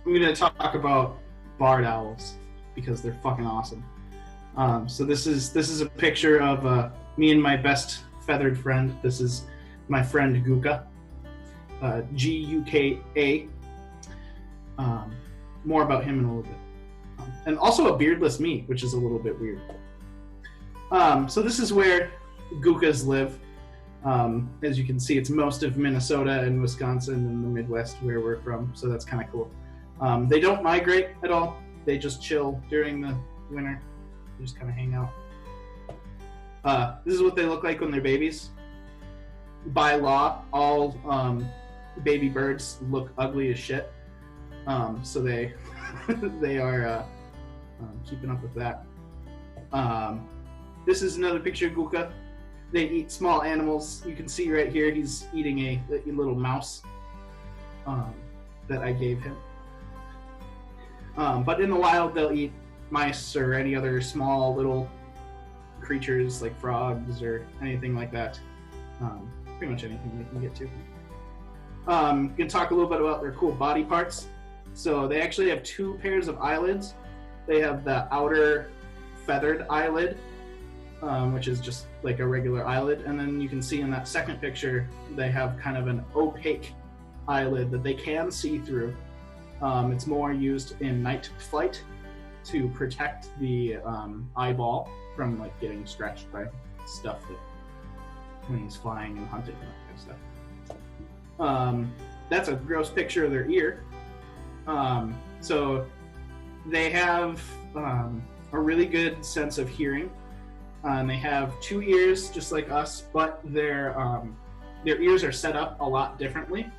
I'm going to talk about barred owls because they're fucking awesome. So this is a picture of me and my best feathered friend. This is my friend Guka, Guka. More about him in a little bit. And also a beardless me, which is a little bit weird. So this is where Gukas live. As you can see, it's most of Minnesota and Wisconsin and the Midwest where we're from, so that's kind of cool. They don't migrate at all. They just chill during the winter. They just kind of hang out. This is what they look like when they're babies. By law, all baby birds look ugly as shit. So they they are keeping up with that. This is another picture of Guka. They eat small animals. You can see right here he's eating a little mouse that I gave him. But in the wild, they'll eat mice or any other small little creatures like frogs or anything like that. Pretty much anything they can get to. I'm going to talk a little bit about their cool body parts. So they actually have two pairs of eyelids. They have the outer feathered eyelid, which is just like a regular eyelid. And then you can see in that second picture, they have kind of an opaque eyelid that they can see through. It's more used in night flight to protect the eyeball from like getting scratched by stuff that when he's flying and hunting and that kind of stuff. That's a gross picture of their ear. So they have a really good sense of hearing. And they have two ears just like us, but their ears are set up a lot differently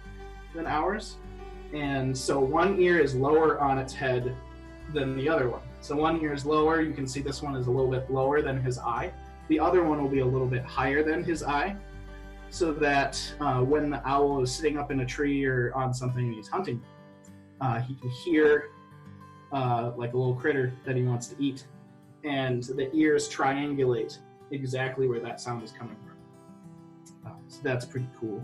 than ours. And so one ear is lower on its head than the other one. So one ear is lower. You can see this one is a little bit lower than his eye. The other one will be a little bit higher than his eye, so that when the owl is sitting up in a tree or on something and he's hunting, he can hear like a little critter that he wants to eat. And the ears triangulate exactly where that sound is coming from. So that's pretty cool.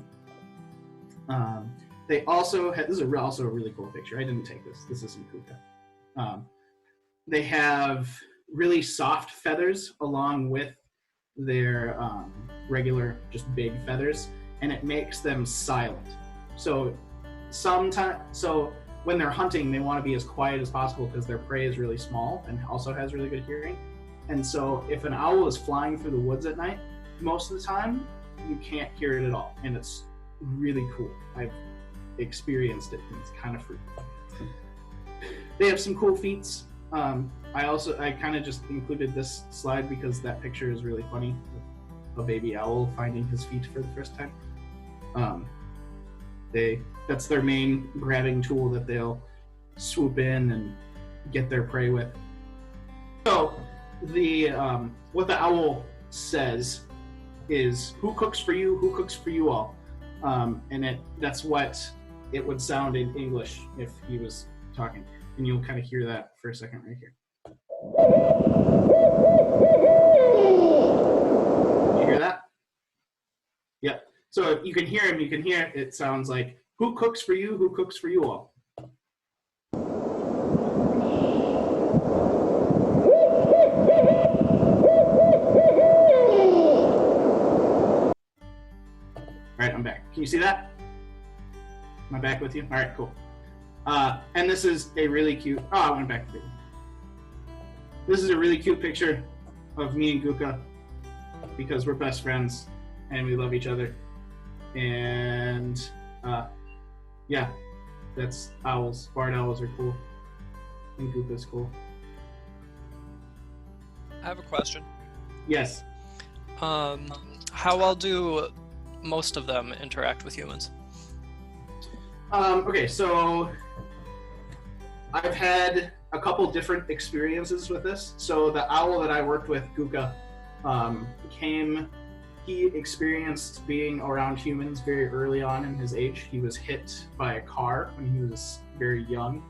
They also have, this is also a really cool picture. I didn't take this. This isn't Kuka. They have really soft feathers along with their regular, just big feathers, and it makes them silent. So when they're hunting, they want to be as quiet as possible because their prey is really small and also has really good hearing. And so if an owl is flying through the woods at night, most of the time you can't hear it at all, and it's really cool. I've experienced it, and it's kind of freaky. They have some cool feats. I kind of just included this slide because that picture is really funny, with a baby owl finding his feet for the first time. That's their main grabbing tool that they'll swoop in and get their prey with. So what the owl says is, "Who cooks for you? Who cooks for you all?" And that's what it would sound in English if he was talking. And you'll kind of hear that for a second right here. You hear that? Yep. So if you can hear him, you can hear it sounds like, "Who cooks for you? Who cooks for you all?" All right, I'm back. Can you see that? Am I back with you? All right, cool. And this is a really cute, I went back to it. This is a really cute picture of me and Guka because we're best friends and we love each other. And yeah, that's owls. Barred owls are cool. And Guka's cool. I have a question. Yes. How well do most of them interact with humans? Okay, so I've had a couple different experiences with this. So the owl that I worked with, Guka, he experienced being around humans very early on in his age. He was hit by a car when he was very young,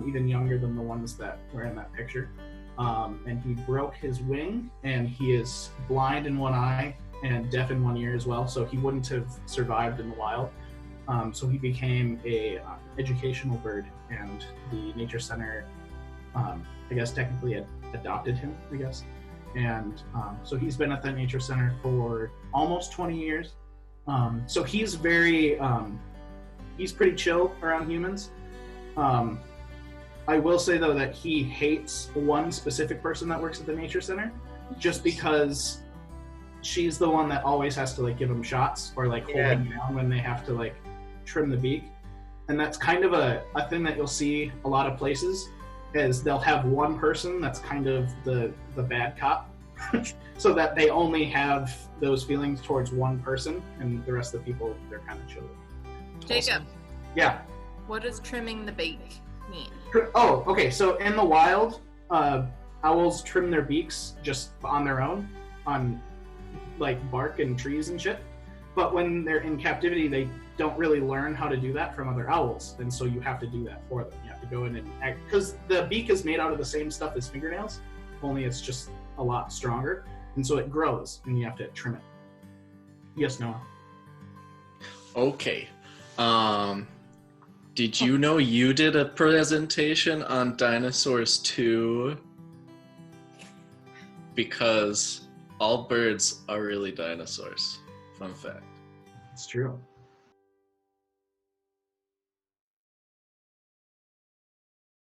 even younger than the ones that were in that picture. And he broke his wing, and he is blind in one eye and deaf in one ear as well, so he wouldn't have survived in the wild. So he became a educational bird, and the nature center, I guess, technically adopted him, I guess. And so he's been at the nature center for almost 20 years. So he's he's pretty chill around humans. I will say, though, that he hates one specific person that works at the nature center, just because she's the one that always has to, like, give him shots or, like, hold him down when they have to, like, trim the beak. And that's kind of a thing that you'll see a lot of places, is they'll have one person that's kind of the bad cop, so that they only have those feelings towards one person, and the rest of the people, they're kind of chill. Jacob. Yeah. What does trimming the beak mean? Oh, okay. So in the wild, owls trim their beaks just on their own, on like bark and trees and shit. But when they're in captivity, they don't really learn how to do that from other owls, and so you have to do that for them. You have to go in and act, because the beak is made out of the same stuff as fingernails, only it's just a lot stronger, and so it grows, and you have to trim it. Yes, Noah. Okay. Did you know you did a presentation on dinosaurs too? Because all birds are really dinosaurs. Fun fact. It's true.